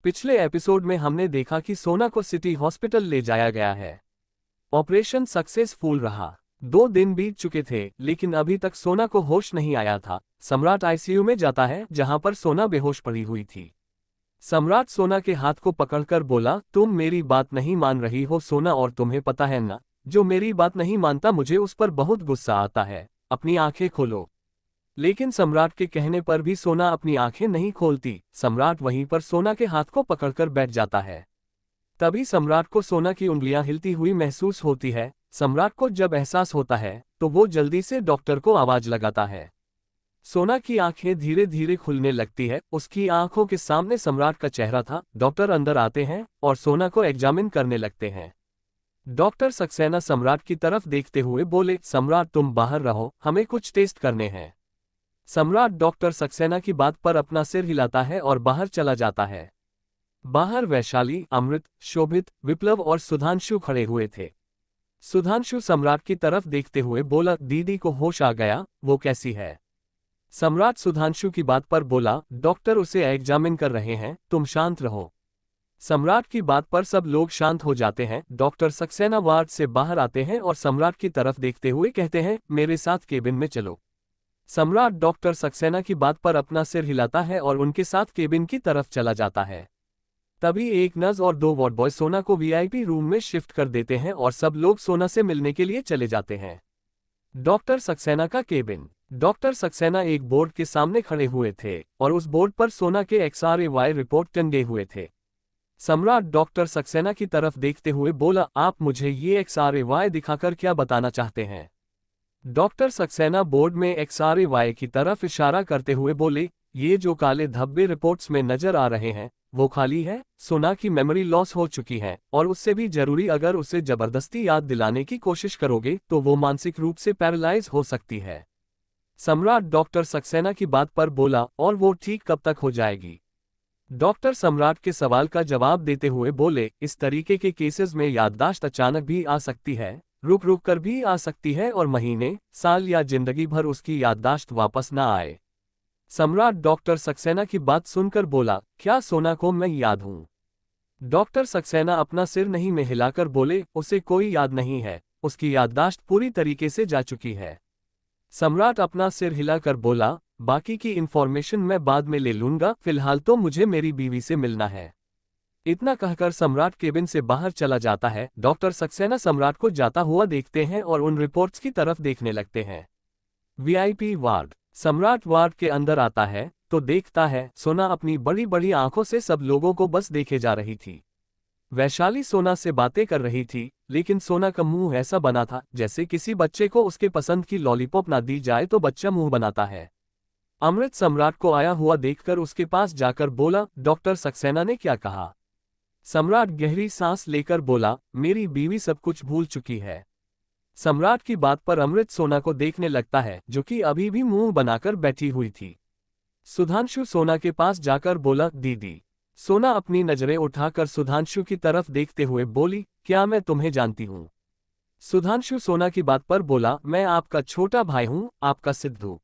पिछले एपिसोड में हमने देखा कि सोना को सिटी हॉस्पिटल ले जाया गया है। ऑपरेशन सक्सेसफुल रहा। 2 दिन बीत चुके थे लेकिन अभी तक सोना को होश नहीं आया था। सम्राट आईसीयू में जाता है जहां पर सोना बेहोश पड़ी हुई थी। सम्राट सोना के हाथ को पकड़कर बोला, तुम मेरी बात नहीं मान रही हो सोना, और तुम्हें पता है ना, जो मेरी बात नहीं मानता मुझे उस पर बहुत गुस्सा आता है। अपनी आंखें खोलो। लेकिन सम्राट के कहने पर भी सोना अपनी आंखें नहीं खोलती। सम्राट वहीं पर सोना के हाथ को पकड़कर बैठ जाता है। तभी सम्राट को सोना की उंगलियां हिलती हुई महसूस होती है। सम्राट को जब एहसास होता है तो वो जल्दी से डॉक्टर को आवाज लगाता है। सोना की आंखें धीरे धीरे खुलने लगती है। उसकी आंखों के सामने सम्राट का चेहरा था। डॉक्टर अंदर आते हैं और सोना को एग्जामिन करने लगते हैं। डॉक्टर सक्सेना सम्राट की तरफ देखते हुए बोले, सम्राट तुम बाहर रहो, हमें कुछ टेस्ट करने हैं। सम्राट डॉक्टर सक्सेना की बात पर अपना सिर हिलाता है और बाहर चला जाता है। बाहर वैशाली, अमृत, शोभित, विप्लव और सुधांशु खड़े हुए थे। सुधांशु सम्राट की तरफ देखते हुए बोला, दीदी को होश आ गया, वो कैसी है? सम्राट सुधांशु की बात पर बोला, डॉक्टर उसे एग्जामिन कर रहे हैं, तुम शांत रहो। सम्राट की बात पर सब लोग शांत हो जाते हैं। डॉक्टर सक्सेना वार्ड से बाहर आते हैं और सम्राट की तरफ देखते हुए कहते हैं, मेरे साथ केबिन में चलो। सम्राट डॉक्टर सक्सेना की बात पर अपना सिर हिलाता है और उनके साथ केबिन की तरफ चला जाता है। तभी एक नर्स और 2 वार्ड बॉय सोना को वीआईपी रूम में शिफ्ट कर देते हैं और सब लोग सोना से मिलने के लिए चले जाते हैं। डॉक्टर सक्सेना का केबिन। डॉक्टर सक्सेना एक बोर्ड के सामने खड़े हुए थे और उस बोर्ड पर सोना के एक्सआरएवाई रिपोर्ट टंगे हुए थे। सम्राट डॉक्टर सक्सेना की तरफ देखते हुए बोला, आप मुझे ये एक्सआरएवाई दिखाकर क्या बताना चाहते हैं? डॉक्टर सक्सेना बोर्ड में एक्सआरएवाई की तरफ इशारा करते हुए बोले, ये जो काले धब्बे रिपोर्ट्स में नजर आ रहे हैं वो खाली है। सोना की मेमोरी लॉस हो चुकी है और उससे भी जरूरी, अगर उसे जबरदस्ती याद दिलाने की कोशिश करोगे तो वो मानसिक रूप से पैरालाइज हो सकती है। सम्राट डॉक्टर सक्सेना की बात पर बोला, और वो ठीक कब तक हो जाएगी? डॉक्टर सम्राट के सवाल का जवाब देते हुए बोले, इस तरीके के केसेस में याददाश्त अचानक भी आ सकती है, रुक रुक कर भी आ सकती है, और महीने, साल या जिंदगी भर उसकी याददाश्त वापस ना आए। सम्राट डॉक्टर सक्सेना की बात सुनकर बोला, क्या सोना को मैं याद हूं? डॉक्टर सक्सेना अपना सिर नहीं में हिलाकर बोले, उसे कोई याद नहीं है, उसकी याददाश्त पूरी तरीके से जा चुकी है। सम्राट अपना सिर हिलाकर बोला, बाकी की इंफॉर्मेशन मैं बाद में ले लूंगा, फिलहाल तो मुझे मेरी बीवी से मिलना है। इतना कहकर सम्राट केबिन से बाहर चला जाता है। डॉक्टर सक्सेना सम्राट को जाता हुआ देखते हैं और उन रिपोर्ट्स की तरफ देखने लगते हैं। VIP ward. सम्राट वार्ड के अंदर आता है तो देखता है सोना अपनी बड़ी बड़ी आंखों से सब लोगों को बस देखे जा रही थी। वैशाली सोना से बातें कर रही थी, लेकिन सोना का मुंह ऐसा बना था जैसे किसी बच्चे को उसके पसंद की लॉलीपॉप ना दी जाए तो बच्चा मुंह बनाता है। अमृत सम्राट को आया हुआ देखकर उसके पास जाकर बोला, डॉक्टर सक्सेना ने क्या कहा? सम्राट गहरी सांस लेकर बोला, मेरी बीवी सब कुछ भूल चुकी है। सम्राट की बात पर अमृत सोना को देखने लगता है जो कि अभी भी मुंह बनाकर बैठी हुई थी। सुधांशु सोना के पास जाकर बोला, दीदी। सोना अपनी नजरें उठाकर सुधांशु की तरफ देखते हुए बोली, क्या मैं तुम्हें जानती हूँ? सुधांशु सोना की बात पर बोला, मैं आपका छोटा भाई हूँ, आपका सिद्धू।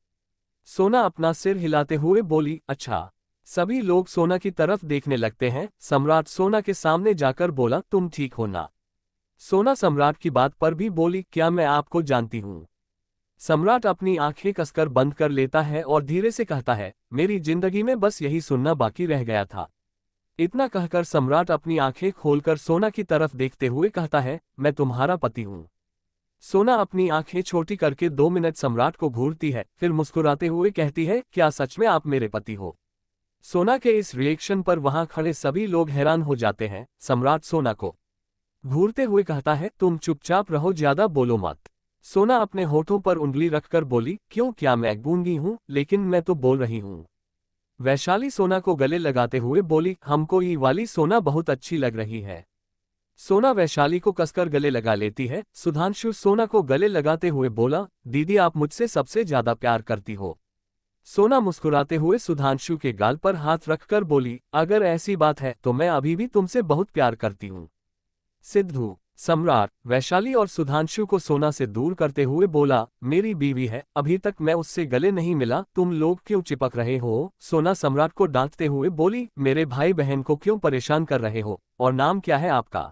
सोना अपना सिर हिलाते हुए बोली, अच्छा। सभी लोग सोना की तरफ देखने लगते हैं। सम्राट सोना के सामने जाकर बोला, तुम ठीक हो ना? सोना सम्राट की बात पर भी बोली, क्या मैं आपको जानती हूँ? सम्राट अपनी आंखें कसकर बंद कर लेता है और धीरे से कहता है, मेरी जिंदगी में बस यही सुनना बाकी रह गया था। इतना कहकर सम्राट अपनी आंखें खोलकर सोना की तरफ देखते हुए कहता है, मैं तुम्हारा पति हूँ। सोना अपनी आंखें छोटी करके 2 मिनट सम्राट को घूरती है, फिर मुस्कुराते हुए कहती है, क्या सच में आप मेरे पति हो? सोना के इस रिएक्शन पर वहां खड़े सभी लोग हैरान हो जाते हैं। सम्राट सोना को घूरते हुए कहता है, तुम चुपचाप रहो, ज्यादा बोलो मत। सोना अपने होठों पर उंगली रखकर बोली, क्यों, क्या मैं गूंगी हूं? लेकिन मैं तो बोल रही हूं। वैशाली सोना को गले लगाते हुए बोली, हमको ये वाली सोना बहुत अच्छी लग रही है। सोना वैशाली को कसकर गले लगा लेती है। सुधांशु सोना को गले लगाते हुए बोला, दीदी आप मुझसे सबसे ज्यादा प्यार करती हो। सोना मुस्कुराते हुए सुधांशु के गाल पर हाथ रखकर बोली, अगर ऐसी बात है तो मैं अभी भी तुमसे बहुत प्यार करती हूँ। सिद्धू। सम्राट वैशाली और सुधांशु को सोना से दूर करते हुए बोला, मेरी बीवी है, अभी तक मैं उससे गले नहीं मिला, तुम लोग क्यों चिपक रहे हो? सोना सम्राट को डांटते हुए बोली, मेरे भाई बहन को क्यों परेशान कर रहे हो, और नाम क्या है आपका?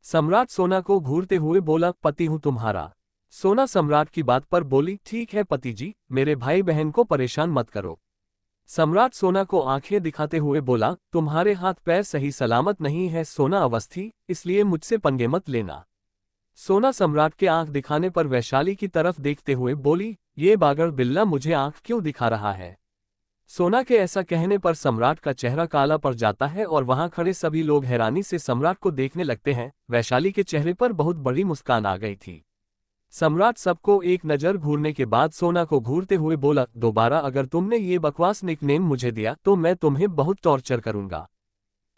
सम्राट सोना को घूरते हुए बोला, पति हूं तुम्हारा। सोना सम्राट की बात पर बोली, ठीक है पति जी, मेरे भाई बहन को परेशान मत करो। सम्राट सोना को आंखें दिखाते हुए बोला, तुम्हारे हाथ पैर सही सलामत नहीं है सोना अवस्थी, इसलिए मुझसे पंगे मत लेना। सोना सम्राट के आंख दिखाने पर वैशाली की तरफ देखते हुए बोली, ये बागर बिल्ला मुझे आंख क्यों दिखा रहा है? सोना के ऐसा कहने पर सम्राट का चेहरा काला पड़ जाता है और वहां खड़े सभी लोग हैरानी से सम्राट को देखने लगते हैं। वैशाली के चेहरे पर बहुत बड़ी मुस्कान आ गई थी। सम्राट सबको एक नज़र घूरने के बाद सोना को घूरते हुए बोला, दोबारा अगर तुमने ये बकवास निकनेम मुझे दिया तो मैं तुम्हें बहुत टॉर्चर करूंगा।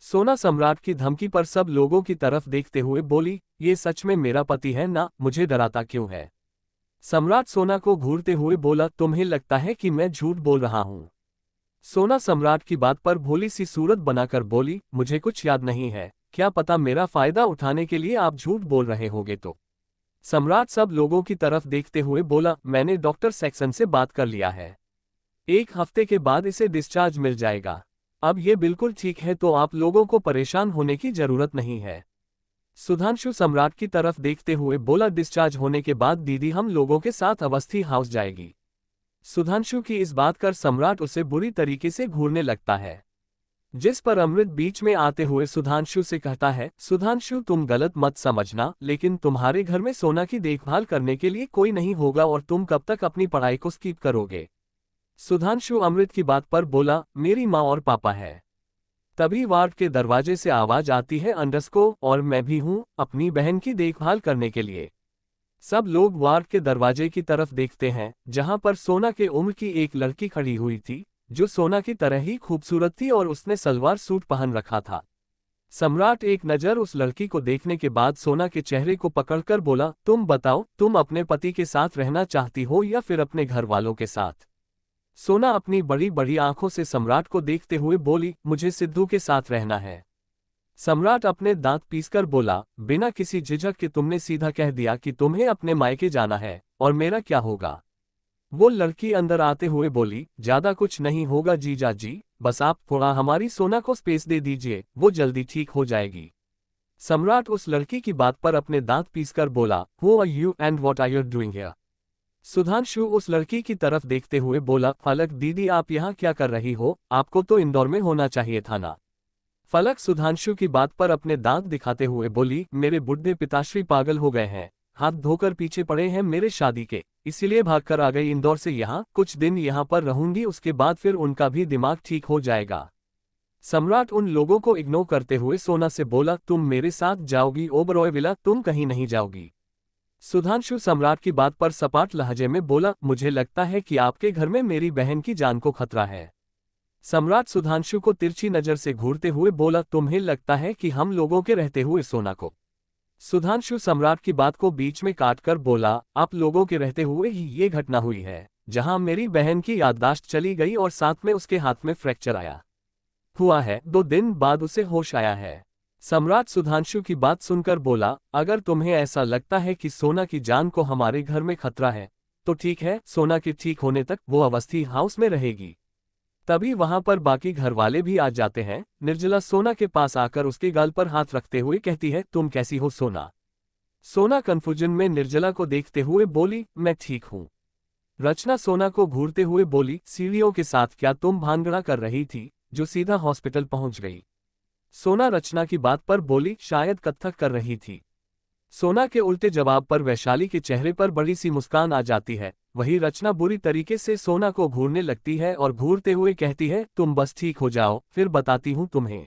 सोना सम्राट की धमकी पर सब लोगों की तरफ देखते हुए बोली, ये सच में मेरा पति है ना, मुझे डराता क्यों है? सम्राट सोना को घूरते हुए बोला, तुम्हें लगता है कि मैं झूठ बोल रहा हूं? सोना सम्राट की बात पर भोली सी सूरत बनाकर बोली, मुझे कुछ याद नहीं है, क्या पता मेरा फायदा उठाने के लिए आप झूठ बोल रहे होगे तो। सम्राट सब लोगों की तरफ देखते हुए बोला, मैंने डॉक्टर सेक्सन से बात कर लिया है, 1 हफ्ते के बाद इसे डिस्चार्ज मिल जाएगा। अब ये बिल्कुल ठीक है, तो आप लोगों को परेशान होने की जरूरत नहीं है। सुधांशु सम्राट की तरफ देखते हुए बोला, डिस्चार्ज होने के बाद दीदी हम लोगों के साथ अवस्थी हाउस जाएगी। सुधांशु की इस बात कर सम्राट उसे बुरी तरीके से घूरने लगता है, जिस पर अमृत बीच में आते हुए सुधांशु से कहता है, सुधांशु तुम गलत मत समझना, लेकिन तुम्हारे घर में सोना की देखभाल करने के लिए कोई नहीं होगा और तुम कब तक अपनी पढ़ाई को स्किप करोगे? सुधांशु अमृत की बात पर बोला, मेरी माँ और पापा है। तभी वार्ड के दरवाजे से आवाज आती है, अंडरस्को, और मैं भी हूँ अपनी बहन की देखभाल करने के लिए। सब लोग वार्ड के दरवाजे की तरफ देखते हैं, जहां पर सोना के उम्र की एक लड़की खड़ी हुई थी, जो सोना की तरह ही खूबसूरत थी और उसने सलवार सूट पहन रखा था। सम्राट एक नज़र उस लड़की को देखने के बाद सोना के चेहरे को पकड़कर बोला, तुम बताओ, तुम अपने पति के साथ रहना चाहती हो या फिर अपने घर वालों के साथ? सोना अपनी बड़ी बड़ी आंखों से सम्राट को देखते हुए बोली, मुझे सिद्धू के साथ रहना है। सम्राट अपने दांत पीसकर बोला, बिना किसी झिझक के तुमने सीधा कह दिया कि तुम्हें अपने मायके जाना है, और मेरा क्या होगा? वो लड़की अंदर आते हुए बोली, ज्यादा कुछ नहीं होगा जीजा जी, बस आप थोड़ा हमारी सोना को स्पेस दे दीजिए, वो जल्दी ठीक हो जाएगी। सम्राट उस लड़की की बात पर अपने दांत पीसकर बोला, who are you and what are you doing here? Sudhanshu उस लड़की की तरफ देखते हुए बोला, फलक दीदी आप यहाँ क्या कर रही हो? आपको तो इंदौर में होना चाहिए था ना। फलक सुधांशु की बात पर अपने दांत दिखाते हुए बोली, मेरे बुढ़े पिताश्री पागल हो गए हैं, हाथ धोकर पीछे पड़े हैं मेरे शादी के, इसीलिए भागकर आ गई इंदौर से यहाँ, कुछ दिन यहाँ पर रहूंगी, उसके बाद फिर उनका भी दिमाग ठीक हो जाएगा। सम्राट उन लोगों को इग्नोर करते हुए सोना से बोला, तुम मेरे साथ जाओगी ओबरॉय विला, तुम कहीं नहीं जाओगी। सुधांशु सम्राट की बात पर सपाट लहजे में बोला, मुझे लगता है कि आपके घर में मेरी बहन की जान को खतरा है। सम्राट सुधांशु को तिरछी नजर से घूरते हुए बोला, तुम्हें लगता है कि हम लोगों के रहते हुए सोना को? सुधांशु सम्राट की बात को बीच में काटकर बोला, आप लोगों के रहते हुए ही ये घटना हुई है, जहां मेरी बहन की याददाश्त चली गई और साथ में उसके हाथ में फ्रैक्चर आया हुआ है, 2 दिन बाद उसे होश आया है। सम्राट सुधांशु की बात सुनकर बोला, अगर तुम्हें ऐसा लगता है कि सोना की जान को हमारे घर में खतरा है, तो ठीक है, सोना के ठीक होने तक वो अवस्थी हाउस में रहेगी। तभी वहां पर बाकी घर वाले भी आ जाते हैं। निर्जला सोना के पास आकर उसके गाल पर हाथ रखते हुए कहती है, तुम कैसी हो सोना? सोना कंफ्यूजन में निर्जला को देखते हुए बोली, मैं ठीक हूं। रचना सोना को घूरते हुए बोली, सीढ़ियों के साथ क्या तुम भांगड़ा कर रही थी जो सीधा हॉस्पिटल पहुंच गई? सोना रचना की बात पर बोली, शायद कत्थक कर रही थी। सोना के उल्टे जवाब पर वैशाली के चेहरे पर बड़ी सी मुस्कान आ जाती है। वही रचना बुरी तरीके से सोना को घूरने लगती है और घूरते हुए कहती है, तुम बस ठीक हो जाओ, फिर बताती हूं तुम्हें।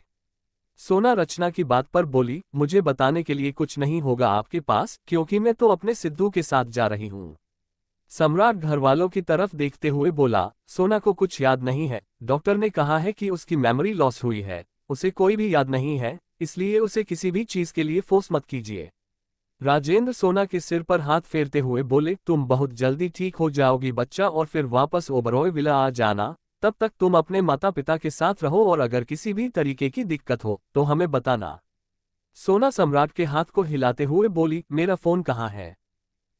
सोना रचना की बात पर बोली, मुझे बताने के लिए कुछ नहीं होगा आपके पास, क्योंकि मैं तो अपने सिद्धू के साथ जा रही हूं। सम्राट घरवालों की तरफ देखते हुए बोला, सोना को कुछ याद नहीं है, डॉक्टर ने कहा है कि उसकी मेमोरी लॉस हुई है, उसे कोई भी याद नहीं है, इसलिए उसे किसी भी चीज के लिए फोर्स मत कीजिए। राजेंद्र सोना के सिर पर हाथ फेरते हुए बोले, तुम बहुत जल्दी ठीक हो जाओगी बच्चा, और फिर वापस ओबरॉय विला आ जाना। तब तक तुम अपने माता पिता के साथ रहो और अगर किसी भी तरीके की दिक्कत हो तो हमें बताना। सोना सम्राट के हाथ को हिलाते हुए बोली, मेरा फोन कहाँ है?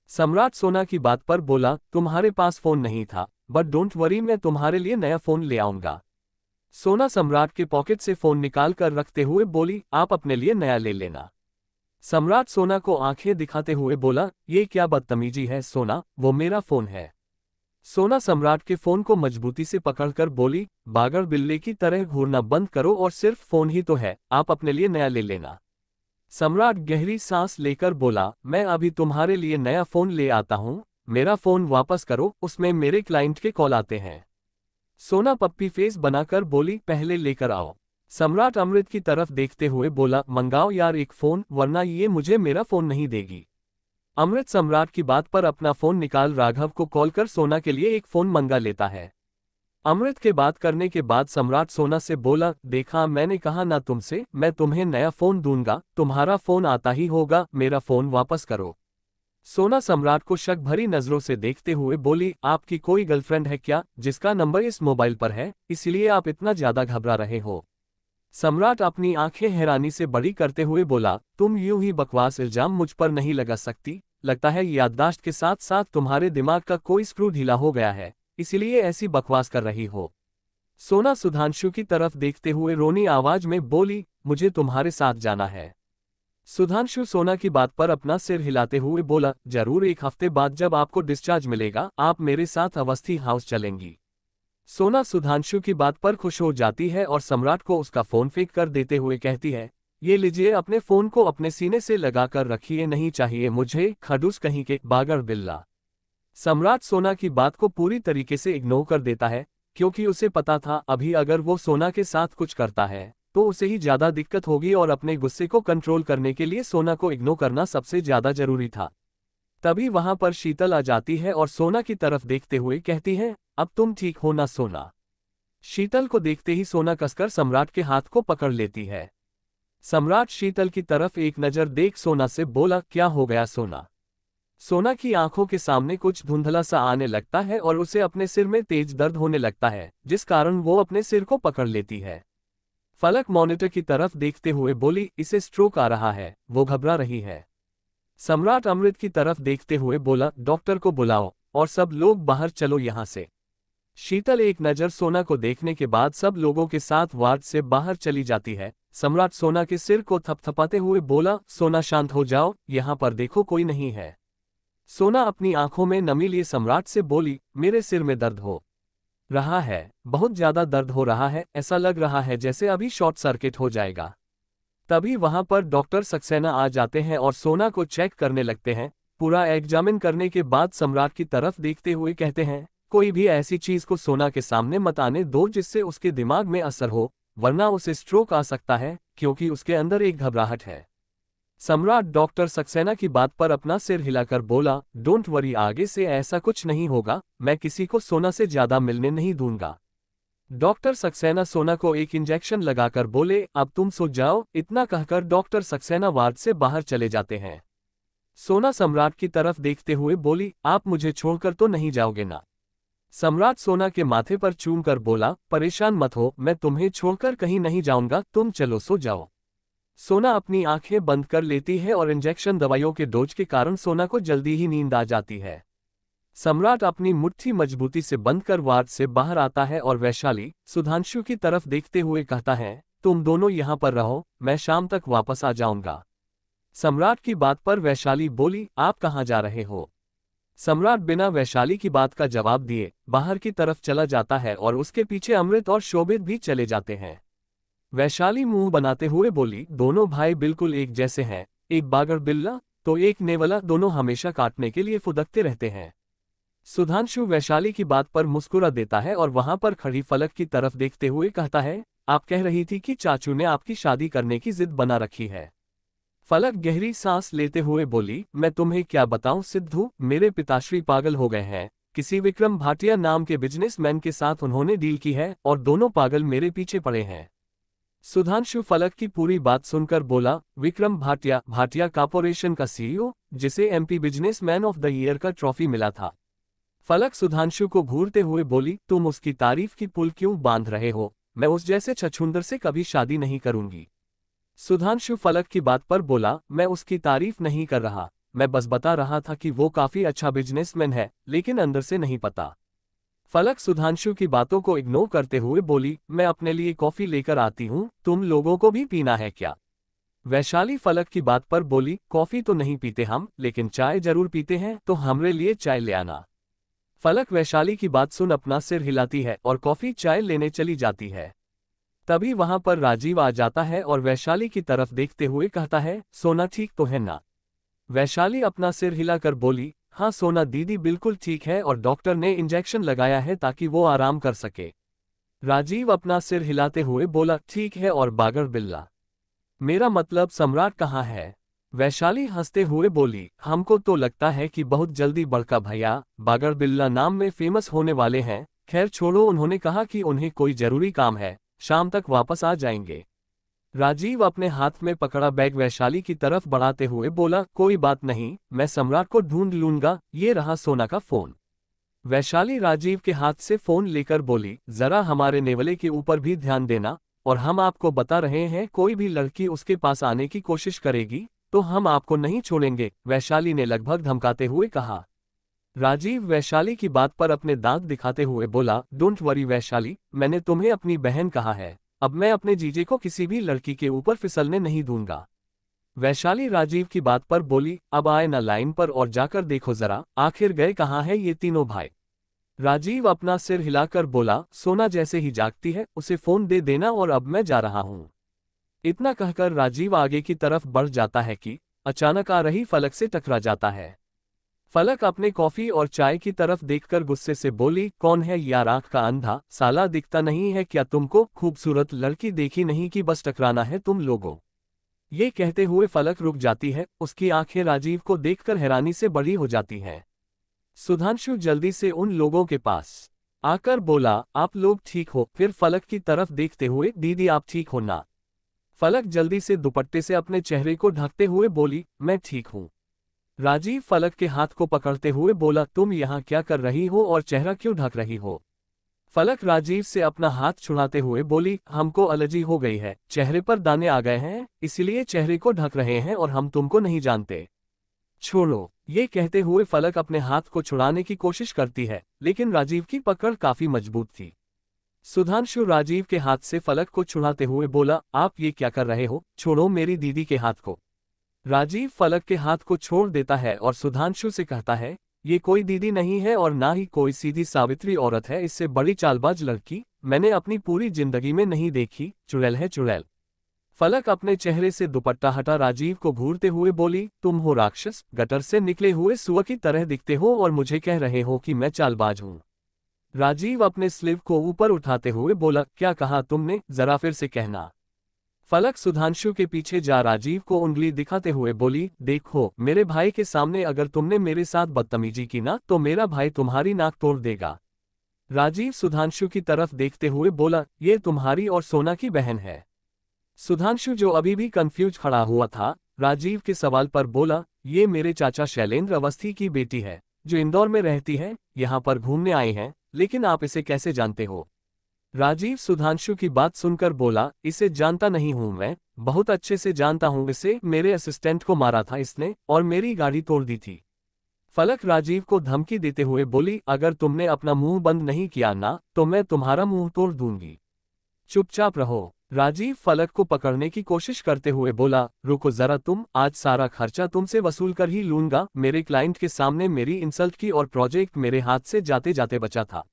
सम्राट सोना की बात पर बोला, तुम्हारे पास फोन नहीं था, बट डोंट वरी, मैं तुम्हारे लिए नया फोन ले आऊंगा। सोना सम्राट के पॉकेट से फोन निकाल कर रखते हुए बोली, आप अपने लिए नया ले लेना। सम्राट सोना को आंखें दिखाते हुए बोला, ये क्या बदतमीजी है सोना, वो मेरा फोन है। सोना सम्राट के फोन को मजबूती से पकड़कर बोली, बागर बिल्ले की तरह घूरना बंद करो और सिर्फ फोन ही तो है, आप अपने लिए नया ले लेना। सम्राट गहरी सांस लेकर बोला, मैं अभी तुम्हारे लिए नया फोन ले आता हूं, मेरा फोन वापस करो, उसमें मेरे क्लाइंट के कॉल आते हैं। सोना पप्पी फेस बनाकर बोली, पहले लेकर आओ। सम्राट अमृत की तरफ देखते हुए बोला, मंगाओ यार एक फोन, वरना ये मुझे मेरा फोन नहीं देगी। अमृत सम्राट की बात पर अपना फोन निकाल राघव को कॉल कर सोना के लिए एक फोन मंगा लेता है। अमृत के बात करने के बाद सम्राट सोना से बोला, देखा मैंने कहा ना तुमसे, मैं तुम्हें नया फोन दूंगा, तुम्हारा फोन आता ही होगा, मेरा फोन वापस करो। सोना सम्राट को शक भरी नजरों से देखते हुए बोली, आपकी कोई गर्लफ्रेंड है क्या, जिसका नंबर इस मोबाइल पर है, इसलिए आप इतना ज्यादा घबरा रहे हो? सम्राट अपनी आंखें हैरानी से बड़ी करते हुए बोला, तुम यूं ही बकवास इल्जाम मुझ पर नहीं लगा सकती, लगता है याददाश्त के साथ साथ तुम्हारे दिमाग का कोई स्क्रू ढीला हो गया है, इसीलिए ऐसी बकवास कर रही हो। सोना सुधांशु की तरफ देखते हुए रोनी आवाज में बोली, मुझे तुम्हारे साथ जाना है। सुधांशु सोना की बात पर अपना सिर हिलाते हुए बोला, जरूर, एक हफ्ते बाद जब आपको डिस्चार्ज मिलेगा आप मेरे साथ अवस्थी हाउस चलेंगी। सोना सुधांशु की बात पर खुश हो जाती है और सम्राट को उसका फोन फेंक कर देते हुए कहती है, ये लीजिए, अपने फोन को अपने सीने से लगा कर रखिए, नहीं चाहिए मुझे, खड़ूस कहीं के, बागर बिल्ला। सम्राट सोना की बात को पूरी तरीके से इग्नोर कर देता है, क्योंकि उसे पता था अभी अगर वो सोना के साथ कुछ करता है तो उसे ही ज्यादा दिक्कत होगी और अपने गुस्से को कंट्रोल करने के लिए सोना को इग्नोर करना सबसे ज्यादा जरूरी था। तभी वहां पर शीतल आ जाती है और सोना की तरफ देखते हुए कहती है, अब तुम ठीक हो ना सोना? शीतल को देखते ही सोना कसकर सम्राट के हाथ को पकड़ लेती है। सम्राट शीतल की तरफ एक नजर देख सोना से बोला, क्या हो गया सोना? सोना की आंखों के सामने कुछ धुंधला सा आने लगता है और उसे अपने सिर में तेज दर्द होने लगता है, जिस कारण वो अपने सिर को पकड़ लेती है। फलक मॉनिटर की तरफ देखते हुए बोली, इसे स्ट्रोक आ रहा है, वो घबरा रही है। सम्राट अमृत की तरफ देखते हुए बोला, डॉक्टर को बुलाओ और सब लोग बाहर चलो यहां से। शीतल एक नज़र सोना को देखने के बाद सब लोगों के साथ वार्ड से बाहर चली जाती है। सम्राट सोना के सिर को थपथपाते हुए बोला, सोना शांत हो जाओ, यहाँ पर देखो कोई नहीं है। सोना अपनी आंखों में नमी लिए सम्राट से बोली, मेरे सिर में दर्द हो रहा है, बहुत ज्यादा दर्द हो रहा है, ऐसा लग रहा है जैसे अभी शॉर्ट सर्किट हो जाएगा। तभी वहां पर डॉक्टर सक्सेना आ जाते हैं और सोना को चेक करने लगते हैं। पूरा एग्जामिन करने के बाद सम्राट की तरफ देखते हुए कहते हैं, कोई भी ऐसी चीज को सोना के सामने मत आने दो जिससे उसके दिमाग में असर हो, वरना उसे स्ट्रोक आ सकता है, क्योंकि उसके अंदर एक घबराहट है। सम्राट डॉक्टर सक्सेना की बात पर अपना सिर हिलाकर बोला, डोंट वरी, आगे से ऐसा कुछ नहीं होगा, मैं किसी को सोना से ज्यादा मिलने नहीं दूंगा। डॉक्टर सक्सेना सोना को एक इंजेक्शन लगाकर बोले, अब तुम सो जाओ। इतना कहकर डॉक्टर सक्सेना वार्ड से बाहर चले जाते हैं। सोना सम्राट की तरफ देखते हुए बोली, आप मुझे छोड़कर तो नहीं जाओगे ना? सम्राट सोना के माथे पर चूम कर बोला, परेशान मत हो, मैं तुम्हें छोड़कर कहीं नहीं जाऊंगा, तुम चलो सो जाओ। सोना अपनी आंखें बंद कर लेती है और इंजेक्शन दवाइयों के डोज के कारण सोना को जल्दी ही नींद आ जाती है। सम्राट अपनी मुट्ठी मजबूती से बंद कर वार्ड से बाहर आता है और वैशाली सुधांशु की तरफ देखते हुए कहता है, तुम दोनों यहाँ पर रहो, मैं शाम तक वापस आ जाऊंगा। सम्राट की बात पर वैशाली बोली, आप कहाँ जा रहे हो? सम्राट बिना वैशाली की बात का जवाब दिए बाहर की तरफ चला जाता है और उसके पीछे अमृत और शोभित भी चले जाते हैं। वैशाली मुंह बनाते हुए बोली, दोनों भाई बिल्कुल एक जैसे हैं, एक बागर बिल्ला तो एक नेवला, दोनों हमेशा काटने के लिए फुदकते रहते हैं। सुधांशु वैशाली की बात पर मुस्कुरा देता है और वहां पर खड़ी फलक की तरफ देखते हुए कहता है, आप कह रही थी कि चाचू ने आपकी शादी करने की जिद बना रखी है। फलक गहरी सांस लेते हुए बोली, मैं तुम्हें क्या बताऊं सिद्धू, मेरे पिताश्री पागल हो गए हैं, किसी विक्रम भाटिया नाम के बिजनेसमैन के साथ उन्होंने डील की है और दोनों पागल मेरे पीछे पड़े हैं। सुधांशु फलक की पूरी बात सुनकर बोला, विक्रम भाटिया, भाटिया कॉर्पोरेशन का सीईओ, जिसे MP businessman of the year का ट्रॉफी मिला था। फलक सुधांशु को घूरते हुए बोली, तुम उसकी तारीफ की पुल क्यों बांध रहे हो? मैं उस जैसे छछूंदर से कभी शादी नहीं करूंगी। सुधांशु फलक की बात पर बोला, मैं उसकी तारीफ नहीं कर रहा, मैं बस बता रहा था कि वो काफी अच्छा बिजनेसमैन है, लेकिन अंदर से नहीं पता। फलक सुधांशु की बातों को इग्नोर करते हुए बोली, मैं अपने लिए कॉफी लेकर आती हूँ, तुम लोगों को भी पीना है क्या? वैशाली फलक की बात पर बोली, कॉफी तो नहीं पीते हम, लेकिन चाय जरूर पीते हैं, तो हमरे लिए चाय ले आना। फलक वैशाली की बात सुन अपना सिर हिलाती है और कॉफी चाय लेने चली जाती है। तभी वहां पर राजीव आ जाता है और वैशाली की तरफ देखते हुए कहता है, सोना ठीक तो है ना? वैशाली अपना सिर हिलाकर बोली, हाँ सोना दीदी बिल्कुल ठीक है और डॉक्टर ने इंजेक्शन लगाया है ताकि वो आराम कर सके। राजीव अपना सिर हिलाते हुए बोला, ठीक है और बागर बिल्ला? मेरा मतलब सम्राट कहाँ है? वैशाली हंसते हुए बोली, हमको तो लगता है कि बहुत जल्दी बड़का भैया बागर बिल्ला नाम में फेमस होने वाले हैं। खैर छोड़ो, उन्होंने कहा कि उन्हें कोई जरूरी काम है, शाम तक वापस आ जाएंगे। राजीव अपने हाथ में पकड़ा बैग वैशाली की तरफ बढ़ाते हुए बोला, कोई बात नहीं, मैं सम्राट को ढूंढ लूंगा, ये रहा सोना का फोन। वैशाली राजीव के हाथ से फोन लेकर बोली, जरा हमारे नेवले के ऊपर भी ध्यान देना, और हम आपको बता रहे हैं कोई भी लड़की उसके पास आने की कोशिश करेगी तो हम आपको नहीं छोड़ेंगे, वैशाली ने लगभग धमकाते हुए कहा। राजीव वैशाली की बात पर अपने दांत दिखाते हुए बोला, डोंट वरी वैशाली, मैंने तुम्हें अपनी बहन कहा है, अब मैं अपने जीजे को किसी भी लड़की के ऊपर फिसलने नहीं दूंगा। वैशाली राजीव की बात पर बोली, अब आए ना लाइन पर और जाकर देखो जरा, आखिर गए कहाँ है ये तीनों भाई? राजीव अपना सिर हिलाकर बोला, सोना जैसे ही जागती है उसे फोन दे देना और अब मैं जा रहा हूँ। इतना कहकर राजीव आगे की तरफ बढ़ जाता है कि अचानक आ रही फलक से टकरा जाता है। फलक अपने कॉफी और चाय की तरफ देखकर गुस्से से बोली, कौन है यार आंख का अंधा, साला दिखता नहीं है क्या तुमको? खूबसूरत लड़की देखी नहीं कि बस टकराना है तुम लोगों? ये कहते हुए फलक रुक जाती है, उसकी आंखें राजीव को देखकर हैरानी से बड़ी हो जाती हैं। सुधांशु जल्दी से उन लोगों के पास आकर बोला, आप लोग ठीक हो? फिर फलक की तरफ देखते हुए, दीदी आप ठीक हो ना? फलक जल्दी से दुपट्टे से अपने चेहरे को ढकते हुए बोली, मैं ठीक हूँ। राजीव फलक के हाथ को पकड़ते हुए बोला, तुम यहाँ क्या कर रही हो और चेहरा क्यों ढक रही हो? फलक राजीव से अपना हाथ छुड़ाते हुए बोली, हमको एलर्जी हो गई है, चेहरे पर दाने आ गए हैं, इसलिए चेहरे को ढक रहे हैं और हम तुमको नहीं जानते। छोड़ो। ये कहते हुए फलक अपने हाथ को छुड़ाने की कोशिश करती है, लेकिन राजीव की पकड़ काफी मजबूत थी। सुधांशु राजीव के हाथ से फलक को छुड़ाते हुए बोला, आप ये क्या कर रहे हो? छोड़ो मेरी दीदी के हाथ को। राजीव फलक के हाथ को छोड़ देता है और सुधांशु से कहता है, ये कोई दीदी नहीं है और ना ही कोई सीधी सावित्री औरत है, इससे बड़ी चालबाज लड़की मैंने अपनी पूरी जिंदगी में नहीं देखी, चुड़ैल है चुड़ैल। फलक अपने चेहरे से दुपट्टा हटा राजीव को घूरते हुए बोली, तुम हो राक्षस, गटर से निकले हुए सुअर की तरह दिखते हो और मुझे कह रहे हो कि मैं चालबाज हूँ। राजीव अपने स्लीव को ऊपर उठाते हुए बोला, क्या कहा तुमने? जरा फिर से कहना। फलक सुधांशु के पीछे जा राजीव को उंगली दिखाते हुए बोली, देखो मेरे भाई के सामने अगर तुमने मेरे साथ बदतमीजी की ना तो मेरा भाई तुम्हारी नाक तोड़ देगा। राजीव सुधांशु की तरफ देखते हुए बोला, ये तुम्हारी और सोना की बहन है? सुधांशु जो अभी भी कंफ्यूज खड़ा हुआ था, राजीव के सवाल पर बोला, ये मेरे चाचा शैलेंद्र अवस्थी की बेटी है, जो इंदौर में रहती है, यहाँ पर घूमने आए हैं, लेकिन आप इसे कैसे जानते हो? राजीव सुधांशु की बात सुनकर बोला, इसे जानता नहीं हूं मैं, बहुत अच्छे से जानता हूं इसे, मेरे असिस्टेंट को मारा था इसने और मेरी गाड़ी तोड़ दी थी। फलक राजीव को धमकी देते हुए बोली, अगर तुमने अपना मुंह बंद नहीं किया ना तो मैं तुम्हारा मुंह तोड़ दूंगी। चुपचाप रहो। राजीव फलक को पकड़ने की कोशिश करते हुए बोला, रुको जरा तुम, आज सारा खर्चा तुमसे वसूल कर ही लूंगा, मेरे क्लाइंट के सामने मेरी इंसल्ट की और प्रोजेक्ट मेरे हाथ से जाते जाते बचा था।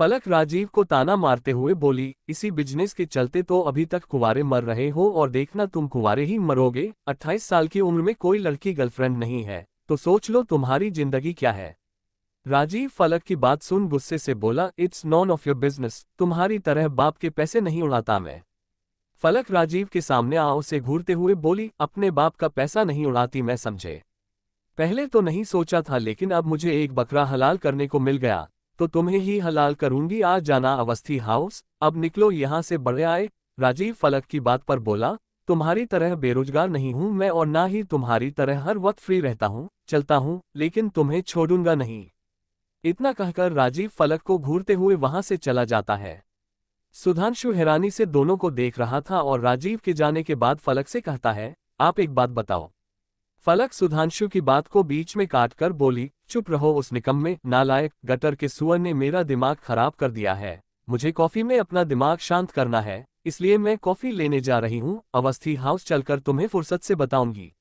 फलक राजीव को ताना मारते हुए बोली, इसी बिजनेस के चलते तो अभी तक कुंवारे मर रहे हो और देखना तुम कुंवारे ही मरोगे, 28 साल की उम्र में कोई लड़की गर्लफ्रेंड नहीं है, तो सोच लो तुम्हारी जिंदगी क्या है। राजीव फलक की बात सुन गुस्से से बोला, it's none of your business, तुम्हारी तरह बाप के पैसे नहीं उड़ाता मैं। फलक राजीव के सामने आओ से घूरते हुए बोली, अपने बाप का पैसा नहीं उड़ाती मैं समझे। पहले तो नहीं सोचा था लेकिन अब मुझे एक बकरा हलाल करने को मिल गया तो तुम्हें ही हलाल करूंगी, आ जाना अवस्थी हाउस, अब निकलो यहाँ से बड़े आए। राजीव फलक की बात पर बोला, तुम्हारी तरह बेरोजगार नहीं हूं मैं और ना ही तुम्हारी तरह हर वक्त फ्री रहता हूं, चलता हूं, लेकिन तुम्हें छोड़ूंगा नहीं। इतना कहकर राजीव फलक को घूरते हुए वहां से चला जाता है। सुधांशु हैरानी से दोनों को देख रहा था और राजीव के जाने के बाद फलक से कहता है, आप एक बात बताओ। फलक सुधांशु की बात को बीच में काटकर बोली, चुप रहो उस निकम्मे, नालायक, गटर के सुअर ने मेरा दिमाग खराब कर दिया है। मुझे कॉफी में अपना दिमाग शांत करना है, इसलिए मैं कॉफी लेने जा रही हूँ। अवस्थी हाउस चलकर तुम्हें फुर्सत से बताऊंगी।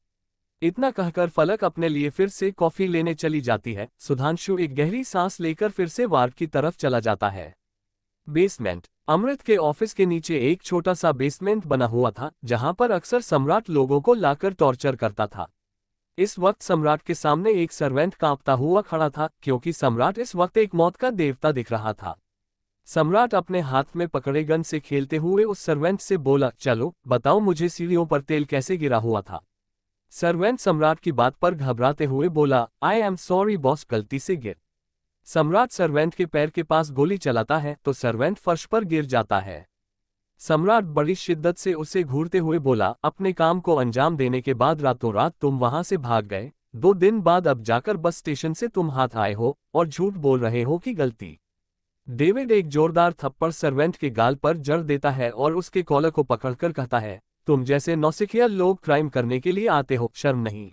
इतना कहकर फलक अपने लिए फिर से कॉफी लेने चली जाती है। सुधांशु एक गहरी सांस लेकर फिर से वार्ड की तरफ चला जाता है। बेसमेंट। अमृत के ऑफिस के नीचे एक छोटा सा बेसमेंट बना हुआ था, जहां पर अक्सर सम्राट लोगों को लाकर टॉर्चर करता था। इस वक्त सम्राट के सामने एक सर्वेंट कांपता हुआ खड़ा था, क्योंकि सम्राट इस वक्त एक मौत का देवता दिख रहा था। सम्राट अपने हाथ में पकड़े गन से खेलते हुए उस सर्वेंट से बोला, चलो बताओ मुझे सीढ़ियों पर तेल कैसे गिरा हुआ था। सर्वेंट सम्राट की बात पर घबराते हुए बोला, आई एम सॉरी बॉस, गलती से गिर। सम्राट सर्वेंट के पैर के पास गोली चलाता है तो सर्वेंट फर्श पर गिर जाता है। सम्राट बड़ी शिद्दत से उसे घूरते हुए बोला, अपने काम को अंजाम देने के बाद रातों रात तुम वहां से भाग गए। 2 दिन बाद अब जाकर बस स्टेशन से तुम हाथ आए हो और झूठ बोल रहे हो कि गलती। डेविड एक जोरदार थप्पड़ सर्वेंट के गाल पर जड़ देता है और उसके कॉलर को पकड़कर कहता है, तुम जैसे नौसिखिया लोग क्राइम करने के लिए आते हो, शर्म नहीं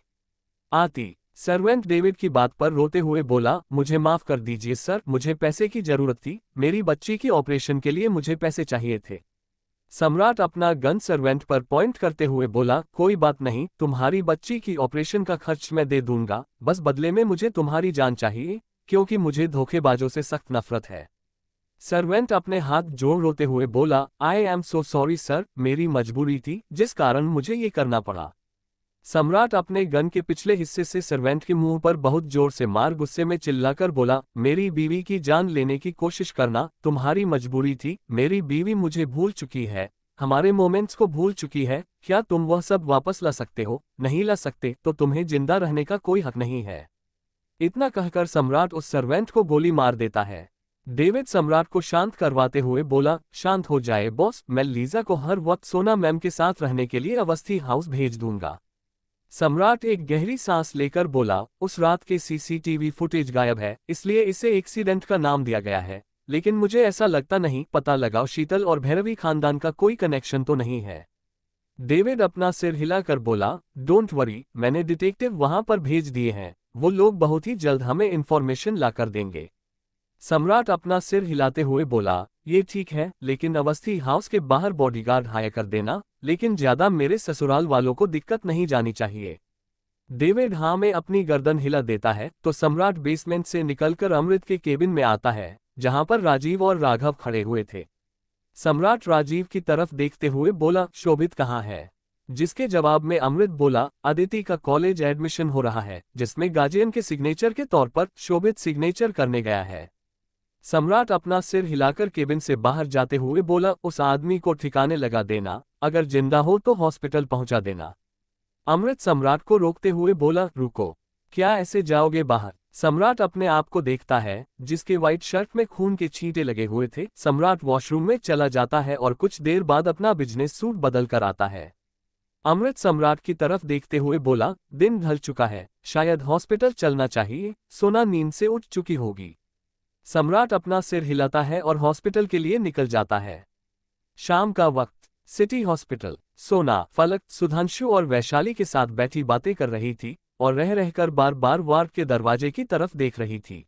आती। सर्वेंट डेविड की बात पर रोते हुए बोला, मुझे माफ कर दीजिए सर, मुझे पैसे की जरूरत थी। मेरी बच्ची की ऑपरेशन के लिए मुझे पैसे चाहिए थे। सम्राट अपना गन सर्वेंट पर पॉइंट करते हुए बोला, कोई बात नहीं, तुम्हारी बच्ची की ऑपरेशन का खर्च मैं दे दूंगा, बस बदले में मुझे तुम्हारी जान चाहिए, क्योंकि मुझे धोखेबाजों से सख्त नफरत है। सर्वेंट अपने हाथ जोड़ रोते हुए बोला, I am so sorry sir, मेरी मजबूरी थी जिस कारण मुझे ये करना पड़ा। सम्राट अपने गन के पिछले हिस्से से सर्वेंट के मुंह पर बहुत जोर से मार गुस्से में चिल्लाकर बोला, मेरी बीवी की जान लेने की कोशिश करना तुम्हारी मजबूरी थी। मेरी बीवी मुझे भूल चुकी है, हमारे मोमेंट्स को भूल चुकी है। क्या तुम वह सब वापस ला सकते हो? नहीं ला सकते तो तुम्हें जिंदा रहने का कोई हक नहीं है। इतना कहकर सम्राट उस सर्वेंट को गोली मार देता है। डेविड सम्राट को शांत करवाते हुए बोला, शांत हो जाए बॉस, मैं लीजा को हर वक्त सोना मैम के साथ रहने के लिए अवस्थी हाउस भेज दूंगा। सम्राट एक गहरी सांस लेकर बोला, उस रात के सीसीटीवी फुटेज गायब है, इसलिए इसे एक्सीडेंट का नाम दिया गया है, लेकिन मुझे ऐसा लगता नहीं। पता लगाओ, शीतल और भैरवी खानदान का कोई कनेक्शन तो नहीं है। डेविड अपना सिर हिलाकर बोला, डोंट वरी, मैंने डिटेक्टिव वहां पर भेज दिए हैं, वो लोग बहुत ही जल्द हमें इंफॉर्मेशन लाकर देंगे। सम्राट अपना सिर हिलाते हुए बोला, ये ठीक है, लेकिन अवस्थी हाउस के बाहर बॉडीगार्ड हायर कर देना, लेकिन ज्यादा मेरे ससुराल वालों को दिक्कत नहीं जानी चाहिए। डेविड हाँ में अपनी गर्दन हिला देता है तो सम्राट बेसमेंट से निकलकर अमृत के केबिन में आता है, जहां पर राजीव और राघव खड़े हुए थे। सम्राट राजीव की तरफ देखते हुए बोला, शोभित कहाँ है? जिसके जवाब में अमृत बोला, अदिति का कॉलेज एडमिशन हो रहा है, जिसमें गार्जियन के सिग्नेचर के तौर पर शोभित सिग्नेचर करने गया है। सम्राट अपना सिर हिलाकर केबिन से बाहर जाते हुए बोला, उस आदमी को ठिकाने लगा देना, अगर जिंदा हो तो हॉस्पिटल पहुंचा देना। अमृत सम्राट को रोकते हुए बोला, रुको, क्या ऐसे जाओगे बाहर? सम्राट अपने आप को देखता है, जिसके व्हाइट शर्ट में खून के छींटे लगे हुए थे। सम्राट वॉशरूम में चला जाता है और कुछ देर बाद अपना बिजनेस सूट बदल कर आता है। अमृत सम्राट की तरफ देखते हुए बोला, दिन ढल चुका है, शायद हॉस्पिटल चलना चाहिए, सोना नींद से उठ चुकी होगी। सम्राट अपना सिर हिलाता है और हॉस्पिटल के लिए निकल जाता है। शाम का वक्त, सिटी हॉस्पिटल। सोना, फलक, सुधांशु और वैशाली के साथ बैठी बातें कर रही थी और रह रहकर बार बार वार्ड के दरवाजे की तरफ देख रही थी।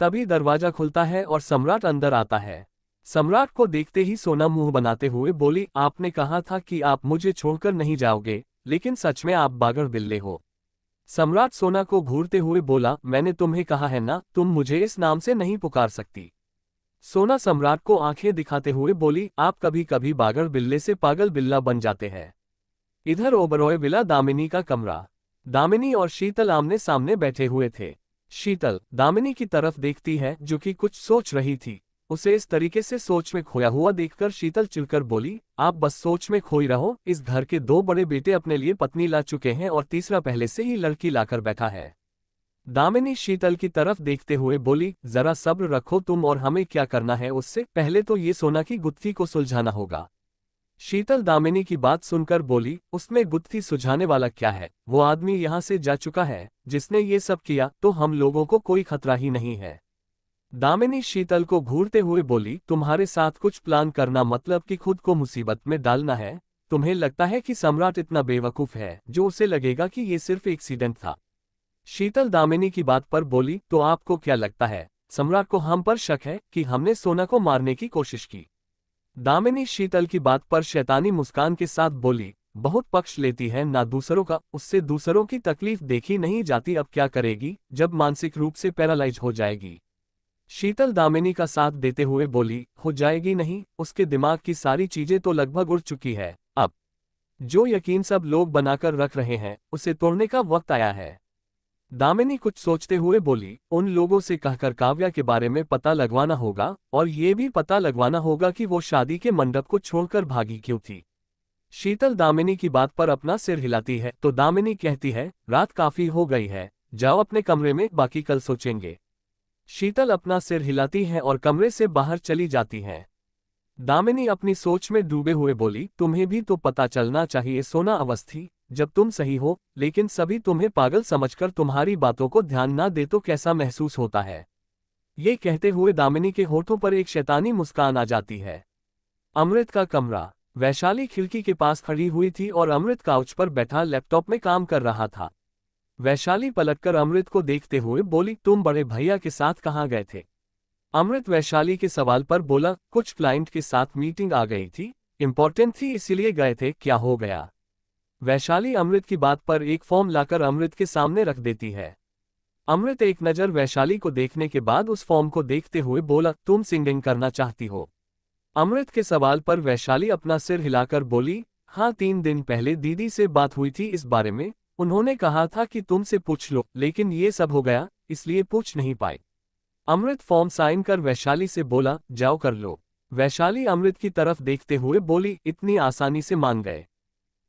तभी दरवाजा खुलता है और सम्राट अंदर आता है। सम्राट को देखते ही सोना मुंह बनाते हुए बोली, आपने कहा था कि आप मुझे छोड़कर नहीं जाओगे, लेकिन सच में आप बागर बिल्ले हो। सम्राट सोना को घूरते हुए बोला, मैंने तुम्हें कहा है ना, तुम मुझे इस नाम से नहीं पुकार सकती। सोना सम्राट को आंखें दिखाते हुए बोली, आप कभी कभी बागर बिल्ले से पागल बिल्ला बन जाते हैं। इधर ओबरॉय विला दामिनी का कमरा। दामिनी और शीतल आमने सामने बैठे हुए थे। शीतल दामिनी की तरफ देखती है, जो कि कुछ सोच रही थी। उसे इस तरीके से सोच में खोया हुआ देखकर शीतल चिढ़कर बोली, आप बस सोच में खोई रहो, इस घर के 2 बड़े बेटे अपने लिए पत्नी ला चुके हैं और तीसरा पहले से ही लड़की लाकर बैठा है। दामिनी शीतल की तरफ देखते हुए बोली, जरा सब्र रखो तुम, और हमें क्या करना है उससे, पहले तो ये सोना की गुत्थी को सुलझाना होगा। शीतल दामिनी की बात सुनकर बोली, उसमें गुत्थी सुलझाने वाला क्या है, वो आदमी यहाँ से जा चुका है जिसने ये सब किया, तो हम लोगों को कोई खतरा ही नहीं है। दामिनी शीतल को घूरते हुए बोली, तुम्हारे साथ कुछ प्लान करना मतलब कि खुद को मुसीबत में डालना है। तुम्हें लगता है कि सम्राट इतना बेवकूफ है जो उसे लगेगा कि ये सिर्फ एक्सीडेंट था? शीतल दामिनी की बात पर बोली, तो आपको क्या लगता है सम्राट को हम पर शक है कि हमने सोना को मारने की कोशिश की? दामिनी शीतल की बात पर शैतानी मुस्कान के साथ बोली, बहुत पक्ष लेती है ना दूसरों का, उससे दूसरों की तकलीफ देखी नहीं जाती। अब क्या करेगी जब मानसिक रूप से पैरालाइज हो जाएगी? शीतल दामिनी का साथ देते हुए बोली, हो जाएगी नहीं, उसके दिमाग की सारी चीजें तो लगभग उड़ चुकी है। अब जो यकीन सब लोग बनाकर रख रहे हैं उसे तोड़ने का वक्त आया है। दामिनी कुछ सोचते हुए बोली, उन लोगों से कहकर काव्या के बारे में पता लगवाना होगा और ये भी पता लगवाना होगा कि वो शादी के मंडप को छोड़कर भागी क्यों थी। शीतल दामिनी की बात पर अपना सिर हिलाती है तो दामिनी कहती है, रात काफी हो गई है, जाओ अपने कमरे में, बाकी कल सोचेंगे। शीतल अपना सिर हिलाती है और कमरे से बाहर चली जाती है। दामिनी अपनी सोच में डूबे हुए बोली, तुम्हें भी तो पता चलना चाहिए सोना, अवस्थी जब तुम सही हो लेकिन सभी तुम्हें पागल समझकर तुम्हारी बातों को ध्यान ना दे तो कैसा महसूस होता है। ये कहते हुए दामिनी के होठों पर एक शैतानी मुस्कान आ जाती है। अमृत का कमरा। वैशाली खिड़की के पास खड़ी हुई थी और अमृत काउच पर बैठा लैपटॉप में काम कर रहा था। वैशाली पलटकर अमृत को देखते हुए बोली, तुम बड़े भैया के साथ कहाँ गए थे? अमृत वैशाली के सवाल पर बोला, कुछ क्लाइंट के साथ मीटिंग आ गई थी, इंपॉर्टेंट थी इसीलिए गए थे। क्या हो गया? वैशाली अमृत की बात पर एक फॉर्म लाकर अमृत के सामने रख देती है। अमृत एक नज़र वैशाली को देखने के बाद उस फॉर्म को देखते हुए बोला, तुम सिंगिंग करना चाहती हो? अमृत के सवाल पर वैशाली अपना सिर हिलाकर बोली, हाँ 3 दिन पहले दीदी से बात हुई थी इस बारे में, उन्होंने कहा था कि तुमसे पूछ लो, लेकिन ये सब हो गया इसलिए पूछ नहीं पाए। अमृत फॉर्म साइन कर वैशाली से बोला, जाओ कर लो। वैशाली अमृत की तरफ देखते हुए बोली, इतनी आसानी से मान गए?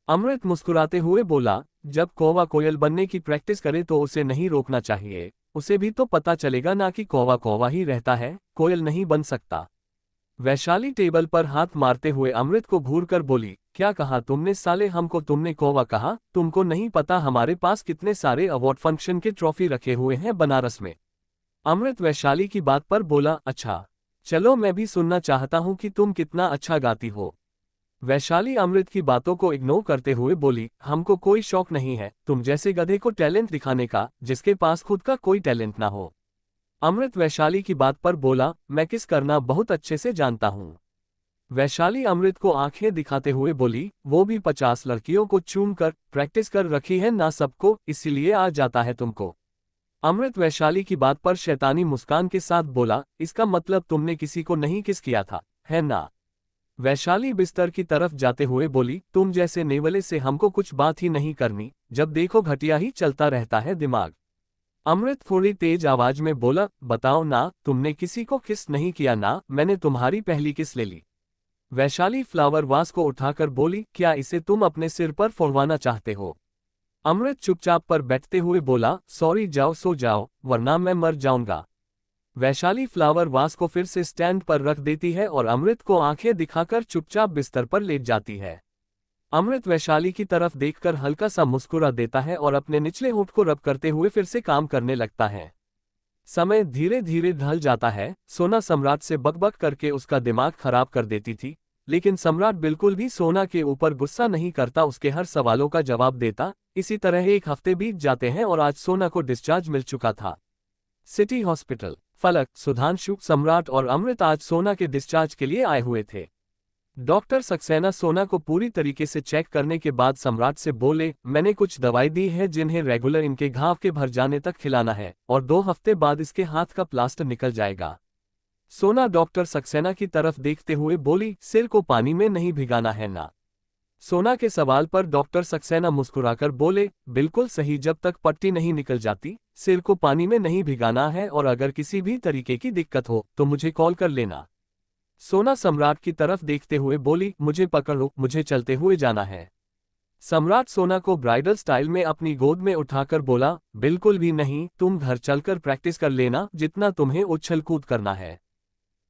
अमृत मुस्कुराते हुए बोला, जब कौवा कोयल बनने की प्रैक्टिस करे तो उसे नहीं रोकना चाहिए, उसे भी तो पता चलेगा ना कि कौवा कौवा ही रहता है, कोयल नहीं बन सकता। वैशाली टेबल पर हाथ मारते हुए अमृत को घूरकर बोली, क्या कहा तुमने साले, हमको तुमने कौवा कहा? तुमको नहीं पता हमारे पास कितने सारे अवार्ड फंक्शन के ट्रॉफी रखे हुए हैं बनारस में। अमृत वैशाली की बात पर बोला, अच्छा चलो मैं भी सुनना चाहता हूं कि तुम कितना अच्छा गाती हो। वैशाली अमृत की बातों को इग्नोर करते हुए बोली, हमको कोई शौक नहीं है तुम जैसे गधे को टैलेंट दिखाने का जिसके पास खुद का कोई टैलेंट ना हो। अमृत वैशाली की बात पर बोला, मैं किस करना बहुत अच्छे से जानता हूँ। वैशाली अमृत को आंखें दिखाते हुए बोली, वो भी 50 लड़कियों को चूम कर प्रैक्टिस कर रखी है ना सबको, इसीलिए आ जाता है तुमको। अमृत वैशाली की बात पर शैतानी मुस्कान के साथ बोला, इसका मतलब तुमने किसी को नहीं किस किया था, है ना? वैशाली बिस्तर की तरफ जाते हुए बोली, तुम जैसे नेवले से हमको कुछ बात ही नहीं करनी, जब देखो घटिया ही चलता रहता है दिमाग। अमृत थोड़ी तेज आवाज में बोला, बताओ ना, तुमने किसी को किस नहीं किया ना? मैंने तुम्हारी पहली किस ले ली। वैशाली फ्लावर वास को उठाकर बोली, क्या इसे तुम अपने सिर पर फोड़वाना चाहते हो? अमृत चुपचाप पर बैठते हुए बोला, सॉरी, जाओ सो जाओ वरना मैं मर जाऊंगा। वैशाली फ्लावर वास को फिर से स्टैंड पर रख देती है और अमृत को आंखें दिखाकर चुपचाप बिस्तर पर लेट जाती है। अमृत वैशाली की तरफ देखकर हल्का सा मुस्कुरा देता है और अपने निचले होंठ को रब करते हुए फिर से काम करने लगता है। समय धीरे धीरे ढल जाता है। सोना सम्राट से बकबक करके उसका दिमाग खराब कर देती थी, लेकिन सम्राट बिल्कुल भी सोना के ऊपर गुस्सा नहीं करता, उसके हर सवालों का जवाब देता। इसी तरह एक हफ्ते बीत जाते हैं और आज सोना को डिस्चार्ज मिल चुका था। City hospital. फलक, सुधांशु, सम्राट और अमृत आज सोना के डिस्चार्ज के लिए आए हुए थे। डॉक्टर सक्सेना सोना को पूरी तरीके से चेक करने के बाद सम्राट से बोले, मैंने कुछ दवाई दी है जिन्हें रेगुलर इनके घाव के भर जाने तक खिलाना है और 2 हफ्ते बाद इसके हाथ का प्लास्टर निकल जाएगा। सोना डॉक्टर सक्सेना की तरफ देखते हुए बोली, सिर को पानी में नहीं भिगाना है ना? सोना के सवाल पर डॉक्टर सक्सेना मुस्कुराकर बोले, बिल्कुल सही, जब तक पट्टी नहीं निकल जाती सिर को पानी में नहीं भिगाना है और अगर किसी भी तरीके की दिक्कत हो तो मुझे कॉल कर लेना। सोना सम्राट की तरफ देखते हुए बोली, मुझे पकड़ो, मुझे चलते हुए जाना है। सम्राट सोना को ब्राइडल स्टाइल में अपनी गोद में उठाकर बोला, बिल्कुल भी नहीं, तुम घर चलकर प्रैक्टिस कर लेना जितना तुम्हें उछल कूद करना है।